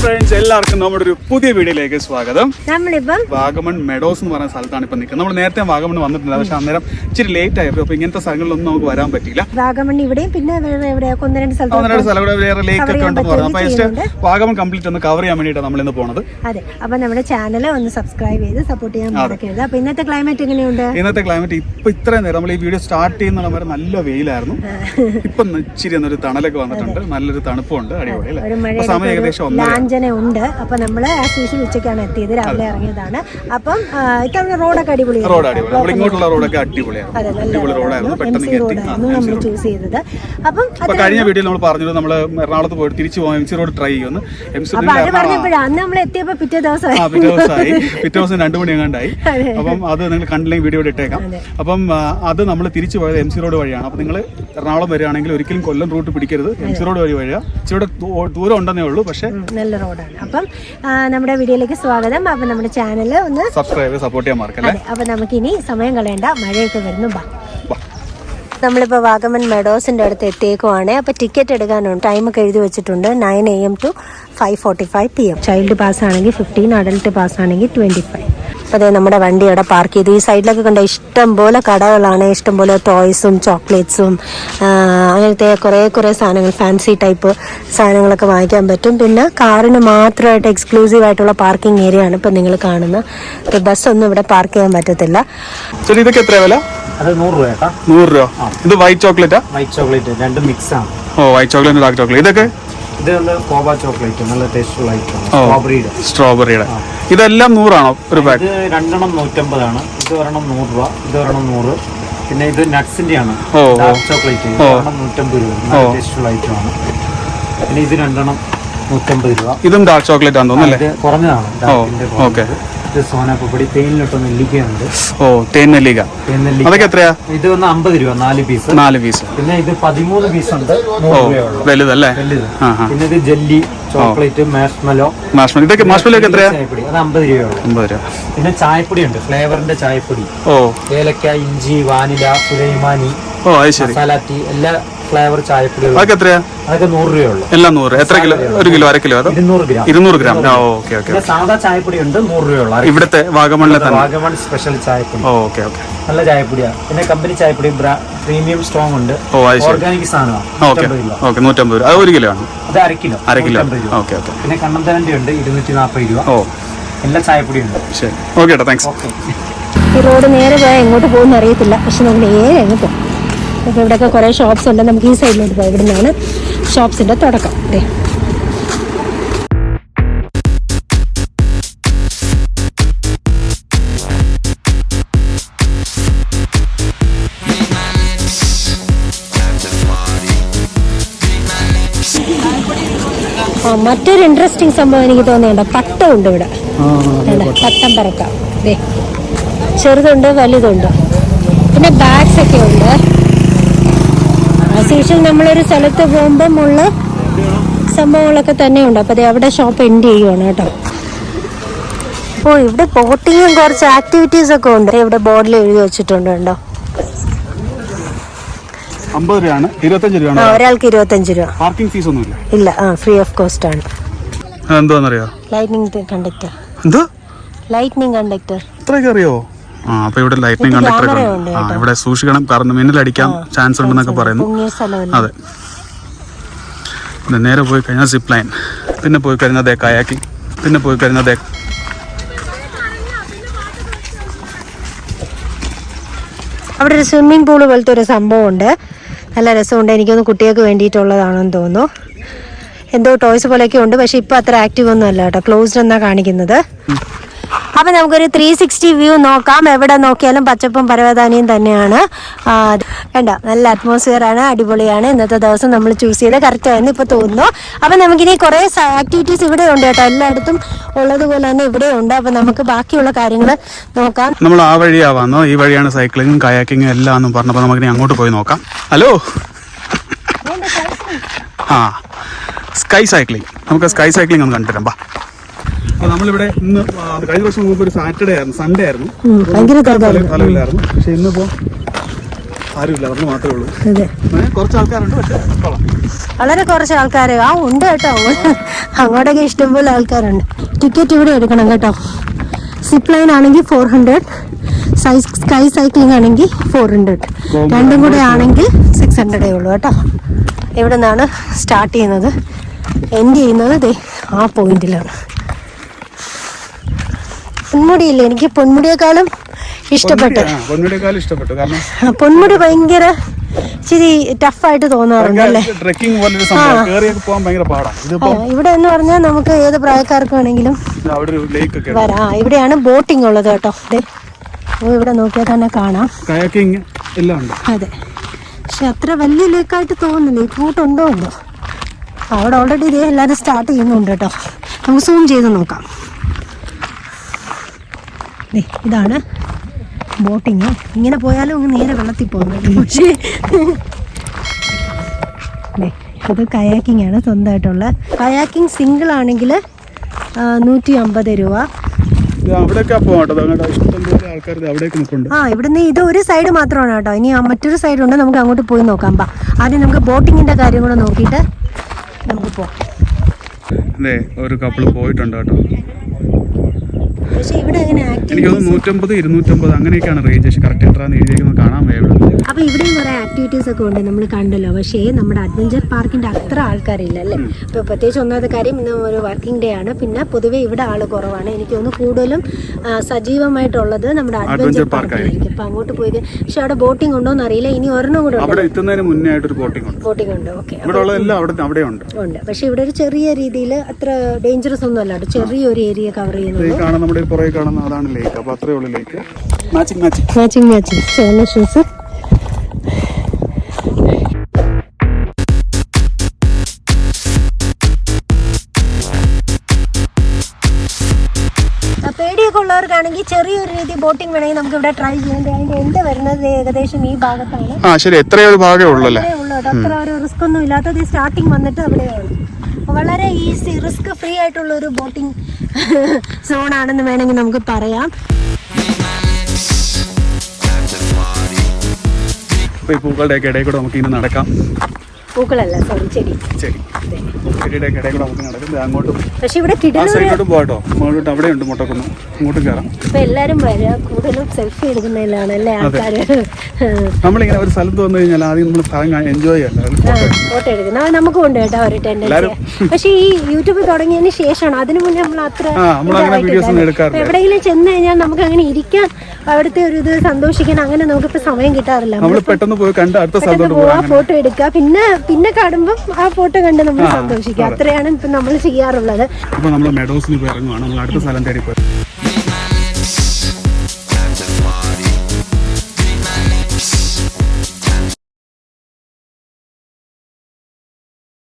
Friends, എല്ലാവർക്കും നമ്മുടെ ഒരു പുതിയ വീഡിയോയിലേക്ക് സ്വാഗതം. നമ്മളിപ്പം വാഗമൺ മെഡോസ് എന്ന് പറയുന്ന സ്ഥലത്താണ് ഇപ്പൊ നിൽക്കുന്നത്. നമ്മൾ നേരത്തെ വാഗമൺ വന്നിട്ടുണ്ട്, പക്ഷെ അന്നേരം ഇച്ചിരി ലേറ്റ് ആയപ്പോൾ അപ്പൊ ഇങ്ങനത്തെ സ്ഥലങ്ങളിലൊന്നും നമുക്ക് വരാൻ പറ്റില്ല. വാഗമൺ ഇവിടെയും പിന്നെ ഒന്ന് രണ്ട് സ്ഥലം വേറെ ലേക്ക് ഒക്കെ ഉണ്ടെന്ന് പറഞ്ഞു. അപ്പൊ ജസ്റ്റ് വാഗമൺ കംപ്ലീറ്റ് ഒന്ന് കവർ ചെയ്യാൻ വേണ്ടിയിട്ടാണ് നമ്മൾ ഇന്ന് പോകുന്നത്. അതെ, അപ്പൊ നമ്മുടെ ചാനൽ ഒന്ന് സബ്സ്ക്രൈബ് ചെയ്ത് സപ്പോർട്ട് ചെയ്യാൻ മറക്കരുത്. അപ്പൊ ഇന്നത്തെ ക്ലൈമറ്റ് എങ്ങനെയുണ്ട്? ഇന്നത്തെ ക്ലൈമറ്റ് ഇപ്പൊ ഇത്രയും നേരം നമ്മൾ ഈ വീഡിയോ സ്റ്റാർട്ട് ചെയ്യുന്ന വരെ നല്ല വെയിലായിരുന്നു. ഇപ്പൊ ഇച്ചിരി ഒരു തണലൊക്കെ വന്നിട്ടുണ്ട്, നല്ലൊരു തണുപ്പുണ്ട്, അടിപൊളി അല്ലേ? സമയം ഏകദേശം ലാഞ്ചന ഉണ്ട്. അപ്പൊ നമ്മള് ഉച്ചയ്ക്കാണ് എത്തിയത്, രാവിലെ ഇറങ്ങിയതാണ്. അപ്പം ഇത്തവണ റോഡൊക്കെ അടിപൊളിയാണ്. നമ്മൾ ഇങ്ങോട്ടുള്ള റോഡൊക്കെ അടിപൊളിയാണ്, അടിപൊളി റോഡായിരുന്നു. പെട്ടെന്ന് നമ്മൾ ചൂസ് ചെയ്തത്. അപ്പം കഴിഞ്ഞ വീഡിയോയിൽ നമ്മൾ പറഞ്ഞത് നമ്മൾ എറണാകുളത്ത് പോയിട്ട് തിരിച്ചു പോകാൻ എം സി റോഡ് ട്രൈ ചെയ്യുന്നു. അന്ന് നമ്മൾ എത്തിയപ്പോ പിറ്റേ ദിവസമായി 2 മണി എങ്ങാണ്ടായി. അപ്പം അത് നിങ്ങൾ കണ്ടില്ലെങ്കിൽ വീഡിയോ ഇട്ടേക്കാം. അപ്പം അത് നമ്മൾ തിരിച്ചു പോയത് എം സി റോഡ് വഴിയാണ്. അപ്പൊ നിങ്ങൾ എറണാകുളം വരികയാണെങ്കിൽ ഒരിക്കലും കൊല്ലം റൂട്ട് പിടിക്കരുത്, എം സി റോഡ് വഴി വഴിയാ. ഇച്ചിരി ദൂരം ഉണ്ടെന്നേ ഉള്ളൂ, പക്ഷേ നല്ല റോഡാണ്. അപ്പം നമ്മുടെ വീഡിയോയിലേക്ക് സ്വാഗതം. അപ്പൊ നമ്മുടെ ചാനൽ ഒന്ന് സബ്സ്ക്രൈബ് ചെയ്ത് സപ്പോർട്ട് ചെയ്യാൻ മറക്കല്ലേ. അപ്പൊ നമുക്കിനി സമയം കളയണ്ട, മഴയൊക്കെ വരുന്നു. നമ്മളിപ്പോൾ വാഗമൺ മെഡോസിൻ്റെ അടുത്ത് എത്തിയേക്കുവാണ്. അപ്പോൾ ടിക്കറ്റ് എടുക്കാനുണ്ട്. ടൈമൊക്കെ എഴുതി വെച്ചിട്ടുണ്ട്, 9 AM to 5:45 PM. Child pass ആണെങ്കിൽ 15, അഡൽട്ട് പാസ് ആണെങ്കിൽ 25. അപ്പോൾ അതേ നമ്മുടെ വണ്ടി അവിടെ പാർക്ക് ചെയ്തു. ഈ സൈഡിലൊക്കെ കണ്ട ഇഷ്ടംപോലെ കടകളാണ്, ഇഷ്ടംപോലെ ടോയ്സും ചോക്ലേറ്റ്സും അങ്ങനത്തെ കുറേ സാധനങ്ങൾ, ഫാൻസി ടൈപ്പ് സാധനങ്ങളൊക്കെ വാങ്ങിക്കാൻ പറ്റും. പിന്നെ കാറിന് മാത്രമായിട്ട് എക്സ്ക്ലൂസീവ് ആയിട്ടുള്ള പാർക്കിംഗ് ഏരിയ ആണ് ഇപ്പോൾ നിങ്ങൾ കാണുന്നത്. ബസ്സൊന്നും ഇവിടെ പാർക്ക് ചെയ്യാൻ പറ്റത്തില്ല. ഇതൊക്കെ എത്ര വില? അത് 100 രൂപ. 100 രൂപ. ഇത് വൈറ്റ് ചോക്ലേറ്റാ? വൈറ്റ് ചോക്ലേറ്റ് രണ്ടും മിക്സ് ആണ്. ഓ, വൈറ്റ് ചോക്ലേറ്റ് ഡാർക്ക് ചോക്ലേറ്റ്. ഇതൊക്കെ ഇത് കോബ ചോക്ലേറ്റ്, നല്ല ടേസ്റ്റുള്ള ഐറ്റം. സ്ട്രോബെറിയുടെ ഇതെല്ലാം 100 ആണോ ഒരു പാക്ക്? ഇത് രണ്ടെണ്ണം 150 ആണ്. ഇത് ഒരെണ്ണം 100 രൂപ, ഇത് ഒരെണ്ണം 100. പിന്നെ ഇത് നട്ട്സിന്റെ ആണ്, ഡാർക്ക് ചോക്ലേറ്റ്. ഒരെണ്ണം 150 രൂപ, നല്ല ടേസ്റ്റുള്ള ഐറ്റം ആണ്. പിന്നെ ഇത് രണ്ടെണ്ണം 150 രൂപ. ഇതും ഡാർക്ക് ചോക്ലേറ്റ് ആണെന്ന് തോന്നുന്നു, കുറഞ്ഞതാണ്. ഓക്കെ. സോനാപ്പടി, തേനിലിട്ട് നെല്ലിക്കയുണ്ട്. ഓ, തേൻ നെല്ലിക്ക. അതൊക്കെ എത്രയാ? ഇത് 50 രൂപ, 4 പീസ്. പിന്നെ ഇത് 13 പീസ് ഉണ്ട്, 100 രൂപയുള്ളൂ. വലുതല്ലേ? പിന്നെ ഇത് ജെല്ലി, ചോക്ലേറ്റ്, മാഷ്മലോ. ഇതൊക്കെ മാഷ്മലോ എത്രയാ? ചായപ്പൊടി അത് 50 രൂപയുള്ളൂ. 50 രൂപ. പിന്നെ ചായപ്പൊടി ഉണ്ട്, ഫ്ലേവറിന്റെ ചായപ്പൊടി. ഏലക്ക, ഇഞ്ചി, വാനില, സുലൈമാനി, മസാല ടീ, എല്ലാ ഫ്ലേവർ ചായപ്പൊടി. അതൊക്കെ എത്രയാ? അതൊക്കെ 100 രൂപയുള്ള. എല്ലാം 100. എത്ര കിലോ? 1 kilo, 1/2 kilo? 200 ഗ്രാം. സാധാ ചായപ്പൊടി ഉണ്ട്, 100 രൂപയുള്ള. ഇവിടുത്തെ വാഗമണിലെ വാഗമൺ സ്പെഷ്യൽ ചായപ്പൊടി. നല്ല ചായപ്പൊടിയാണ്. പിന്നെ കമ്പനി ചായപ്പൊടി, പ്രീമിയം സ്ട്രോങ് ഉണ്ട്, ഓർഗാനിക് സാധനമാണ്. 150 രൂപ. അത് 1 കിലോ ആണ്. അത് 1/2 കിലോ. പിന്നെ കണ്ണന്തരണ്ടി ഉണ്ട്, 240 രൂപ. എല്ലാ ചായപ്പൊടി ഉണ്ട്. ശരി, ഓക്കെ, താങ്ക്സ്. ഈ റോഡ് നേരെ പോയാൽ എങ്ങോട്ട് പോകുമെന്ന് അറിയത്തില്ല, പക്ഷെ നമുക്ക് നേരെ അങ്ങ് പോകും. അപ്പോൾ ഇവിടെയൊക്കെ കുറേ ഷോപ്സ് ഉണ്ട്. നമുക്ക് ഈ സൈഡിലോട്ട് പോകാം. ഇവിടെ നിന്നാണ് ഷോപ്സിൻ്റെ തുടക്കം. അതെ, മറ്റൊരു ഇൻട്രസ്റ്റിംഗ് സംഭവം എനിക്ക് തോന്നിയുണ്ട്, പട്ടം ഉണ്ട് ഇവിടെ. പട്ടം പറക്കാം. അതെ, ചെറുതുണ്ട്, വലുതുണ്ട്. പിന്നെ ബാഗ്സ് ഒക്കെ ഉണ്ട്. ശേഷം നമ്മളൊരു സ്ഥലത്ത് പോകുമ്പം ഉള്ള സംഭവങ്ങളൊക്കെ തന്നെയുണ്ട്. അപ്പോൾ അവിടെ ഷോപ്പ് എൻഡ് ചെയ്യുവാണ് കേട്ടോ. ഓ, ഇവിടെ ബോട്ടിങ്ങും കുറച്ച് ആക്ടിവിറ്റീസ് ഒക്കെ ഉണ്ട്. ഇവിടെ ബോർഡിൽ എഴുതി വെച്ചിട്ടുണ്ട്, ഉണ്ടോ? 50 രൂപയാണ്, 25 രൂപയാണ്. ഒരാൾക്ക് 25 രൂപ. പാർക്കിംഗ് ഫീസ് ഒന്നുമില്ല. ഇല്ല, ഫ്രീ ഓഫ് കോസ്റ്റ് ആണ്. എന്താണെന്നറിയോ? Lightning conductor. എന്തോ ലൈറ്റ്നിങ് കണ്ടക്ടർ ഇത്രയൊക്കെ അറിയോ? അപ്പൊ ഇവിടെ ലൈറ്റ്നിങ് കണ്ടക്ടർ ഇവിടെ സൂക്ഷിക്കണം, കാരണം മിന്നലടിക്കാൻ ചാൻസ് ഉണ്ടെന്നൊക്കെ പറയുന്നു. അതെ, നേരെ പോയി കഴിഞ്ഞാൽ സിപ്പ് ലൈൻ, പിന്നെ പോയി കഴിഞ്ഞാൽ കയാക്കിംഗ്, പിന്നെ പോയി കഴിഞ്ഞാൽ അവിടെ ഒരു സ്വിമ്മിംഗ് പൂള് പോലത്തെ ഒരു സംഭവം ഉണ്ട്. നല്ല രസമുണ്ട്. എനിക്കൊന്ന് കുട്ടികൾക്ക് വേണ്ടിയിട്ടുള്ളതാണെന്ന് തോന്നുന്നു. എന്തോ ടോയ്സ് പോലെയൊക്കെ ഉണ്ട്, പക്ഷെ ഇപ്പൊ അത്ര ആക്റ്റീവ് ഒന്നും അല്ല കേട്ടോ, ക്ലോസ്ഡ് എന്നാ കാണിക്കുന്നത്. അപ്പൊ നമുക്കൊരു 360 വ്യൂ നോക്കാം. എവിടെ നോക്കിയാലും പച്ചപ്പും പരവതാനിയും തന്നെയാണ്. കണ്ടോ, നല്ല അറ്റ്മോസ്ഫിയർ ആണ്, അടിപൊളിയാണ്. ഇന്നത്തെ ദിവസം നമ്മൾ ചൂസ് ചെയ്ത് കറക്റ്റ് ആയെന്ന് ഇപ്പൊ തോന്നുന്നു. അപ്പൊ നമുക്കിനി കുറെ ആക്ടിവിറ്റീസ് ഇവിടെ ഉണ്ട് കേട്ടോ, എല്ലായിടത്തും ഉള്ളതുപോലെ തന്നെ ഇവിടെ ഉണ്ട്. അപ്പൊ നമുക്ക് ബാക്കിയുള്ള കാര്യങ്ങൾ നോക്കാം. നമ്മൾ ആ വഴിയാവാന്നോ? ഈ വഴിയാണ് സൈക്ലിങ്ങും കയാക്കിങ്ങും എല്ലാം എന്ന് പറഞ്ഞപ്പോൾ നമുക്കിനി അങ്ങോട്ട് പോയി നോക്കാം. Hello, sky cycling. നമുക്ക് സ്കൈ സൈക്ലിംഗ് ഒന്ന് കണ്ടുതരാം. അപ്പൊ നമ്മളിവിടെ ഇന്ന് കഴിഞ്ഞ ദിവസം മുമ്പ് ഒരു സൺഡേ ആയിരുന്നു, തലവില്ലായിരുന്നു. പക്ഷെ ഇന്നിപ്പോ ആരുമില്ല, നമ്മൾ മാത്രമേ ഉള്ളൂ. അതെ, കുറച്ച് ആൾക്കാരുണ്ട്, പക്ഷേ കൊള്ളാം. വളരെ കുറച്ച് ആൾക്കാർ ഉണ്ട് കേട്ടോ. അങ്ങോട്ടൊക്കെ ഇഷ്ടംപോലെ ആൾക്കാരുണ്ട്. ടിക്കറ്റ് ഇവിടെ എടുക്കണം കേട്ടോ. സിപ്പ് ലൈൻ ആണെങ്കിൽ 400, സ്കൈ സൈക്ലിംഗ് ആണെങ്കിൽ 400, രണ്ടും കൂടെ ആണെങ്കിൽ 600 ഉള്ളൂ കേട്ടോ. ഇവിടെ നിന്നാണ് സ്റ്റാർട്ട് ചെയ്യുന്നത്, എൻഡ് ചെയ്യുന്നത് ദേ ആ പോയിന്റിലാണ്. പൊന്മുടിയില്ലേ, എനിക്ക് പൊന്മുടിയേക്കാളും ഇഷ്ടപ്പെട്ടു. പൊന്മുടിയേക്കാളും ഇഷ്ടപ്പെട്ടു. കാരണം പൊന്മുടി ഭയങ്കര ഇച്ചിരി ടഫായിട്ട് തോന്നാറുണ്ട് അല്ലേ. ട്രെക്കിംഗ് പോലൊരു സംഭവം, കേറിയൊക്കെ പോകാൻ ഭയങ്കര പാടാണ്. ഇതിപ്പോ ഇവിടെ എന്ന് പറഞ്ഞാൽ നമുക്ക് ഏത് പ്രായക്കാർക്ക് വേണമെങ്കിലും അവിടെ ഒരു ലേക്ക് ഒക്കെ വരാം. ഇവിടെയാണ് ബോട്ടിംഗ് ഉള്ളത് കേട്ടോ. ഇവിടെ നോക്കിയാൽ തന്നെ കാണാം, കയാക്കിംഗ് എല്ലാം ഉണ്ട്. അതെ, പക്ഷെ അത്ര വലിയ ലേക്കായിട്ട് തോന്നുന്നില്ല. ഈ കൂട്ടുണ്ടോ എന്തോ. അവിടെ ഓൾറെഡി ഇതേ എല്ലാവരും സ്റ്റാർട്ട് ചെയ്യുന്നുണ്ട് കേട്ടോ. നമുക്ക് സൂം ചെയ്ത് നോക്കാം. ഇതാണ് ബോട്ടിങ്. ഇങ്ങനെ പോയാലും അങ്ങ് നേരെ വെള്ളത്തിൽ പോകുന്നുണ്ട്. പക്ഷേ ഇത് കയാക്കിംഗ് ആണ് സ്വന്തമായിട്ടുള്ള. കയാക്കിംഗ് സിംഗിൾ ആണെങ്കിൽ 150 രൂപ. അവിടെയൊക്കെ പോകട്ടോ, ഇഷ്ടംപോലെ ആൾക്കാർ അവിടേക്ക് നിൽക്കുന്നുണ്ട്. ഇവിടുന്ന് ഇത് ഒരു സൈഡ് മാത്രമാണ് കേട്ടോ. ഇനി മറ്റൊരു സൈഡുണ്ട്, നമുക്ക് അങ്ങോട്ട് പോയി നോക്കാം. ആദ്യം നമുക്ക് ബോട്ടിങ്ങിന്റെ കാര്യം കൂടെ നോക്കിയിട്ട് നമുക്ക് പോവാം. അതെ, ഒരു കപ്പിള് പോയിട്ടുണ്ട് കേട്ടോ. പക്ഷേ ഇവിടെ അങ്ങനെ എനിക്ക് 150, 250 അങ്ങനെയൊക്കെയാണ് റേഞ്ച്. കറക്റ്റ് എത്രയാണെന്ന് എഴുതിയിരിക്കുന്നത് കാണാൻ വേണം. അപ്പോൾ ഇവിടെയും കുറേ ആക്ടിവിറ്റീസ് ഒക്കെ ഉണ്ട്, നമ്മൾ കണ്ടല്ലോ. പക്ഷേ നമ്മുടെ അഡ്വഞ്ചർ പാർക്കിൻ്റെ അത്ര ആൾക്കാരില്ല അല്ലേ. ഇപ്പോൾ പ്രത്യേകിച്ച് ഒന്നാമത്തെ കാര്യം ഇന്ന് ഒരു വർക്കിംഗ് ഡേ ആണ്. പിന്നെ പൊതുവേ ഇവിടെ ആൾ കുറവാണ്. എനിക്ക് തോന്നുന്നു കൂടുതലും സജീവമായിട്ടുള്ളത് നമ്മുടെ അഡ്വഞ്ചർ പാർക്കായിരിക്കും. അപ്പോൾ അങ്ങോട്ട് പോയി. പക്ഷെ അവിടെ ബോട്ടിംഗ് ഉണ്ടോ എന്ന് അറിയില്ല. ഇനി ഒരെണ്ണം കൂടെ അവിടെ എത്തുന്നതിന് മുന്നേ ആയിട്ടൊരു ബോട്ടിംഗ് ഉണ്ട്. ഓക്കെ, അവിടെ ഉണ്ട്. പക്ഷെ ഇവിടെ ഒരു ചെറിയ രീതിയിൽ അത്ര ഡേഞ്ചറസ് ഒന്നും അല്ല, ചെറിയൊരു ഏരിയ കവർ ചെയ്യുന്നുള്ളൂ. നമ്മുടെ പുറകെ കാണുന്ന അതാണ് ലേക്ക്. അപ്പോൾ അത്രേ ഉള്ളൂ ലേക്ക്. മാച്ചിങ് ചേർന്ന ഷൂസ്. പേടിയൊക്കെ ഉള്ളവർക്കാണെങ്കിൽ ചെറിയൊരു രീതി ബോട്ടിംഗ് വേണമെങ്കിൽ നമുക്ക് ഇവിടെ ട്രൈ ചെയ്യാം. അതിന്റെ എൻഡ് വരുന്നത് ഏകദേശം ഈ ഭാഗത്താണ്. ശരി, എത്രയൊരു ഭാഗമേ ഉള്ളൂ അല്ലേ. അത്ര ഒരു റിസ്ക് ഒന്നും ഇല്ലാത്തത്. സ്റ്റാർട്ടിങ് വന്നിട്ട് അവിടെയാണ്. വളരെ ഈസി, റിസ്ക് ഫ്രീ ആയിട്ടുള്ള ഒരു ബോട്ടിംഗ് സോൺ ആണെന്ന് വേണമെങ്കിൽ നമുക്ക് പറയാം. ഈ പൂക്കളുടെയൊക്കെ ഇടയിൽ കൂടെ നമുക്ക് ഇനി നടക്കാം. പൂക്കളല്ല, സോറി, ചെടി. ചെടിയുടെ ഇടയിൽ കൂടെ നമുക്ക് നടക്കുന്നത് അങ്ങോട്ടും. പക്ഷെ ഇവിടെ സൈഡിലോട്ടും പോകട്ടോ. മുകളിലോട്ട് അവിടെ ഉണ്ട് മുട്ടക്കുന്നു, അങ്ങോട്ടും കയറാം. ഇപ്പൊ എല്ലാരും വരിക കൂടുതലും സെൽഫി എടുക്കുന്നതിലാണ് അല്ലേ ആൾക്കാര്. നമ്മളിങ്ങനെ ഒരു സ്ഥലത്ത് വന്നു കഴിഞ്ഞാൽ ആദ്യം നമ്മൾ സ്ഥലം എൻജോയ് ചെയ്യാം, ഫോട്ടോ എടുക്കുന്നത് നമുക്കും ഉണ്ട് കേട്ടോ ഒരു ടെൻഡൻസി. പക്ഷെ ഈ യൂട്യൂബ് തുടങ്ങിയതിന് ശേഷമാണ്. അതിനു മുന്നേ നമ്മൾ അത്ര എവിടെയെങ്കിലും ചെന്ന് കഴിഞ്ഞാൽ നമുക്ക് അങ്ങനെ ഇരിക്കാൻ, അവിടുത്തെ ഒരു ഇത് സന്തോഷിക്കാൻ അങ്ങനെ നമുക്കിപ്പോ സമയം കിട്ടാറില്ല. നമ്മൾ പെട്ടെന്ന് പോയി കണ്ട് അടുത്ത സ്ഥലത്തോട്ട് പോവാ, ഫോട്ടോ എടുക്കുക, പിന്നെ കാണുമ്പോൾ ആ ഫോട്ടോ കണ്ട് നമ്മൾ സന്തോഷിക്കുക. അത്രയാണ് ഇപ്പൊ നമ്മൾ ചെയ്യാറുള്ളത്. അപ്പൊ നമ്മൾ മെഡോസിന് പോയി ഇറങ്ങുവാണ്. നമ്മൾ അടുത്ത സ്ഥലം തേടി പോയി.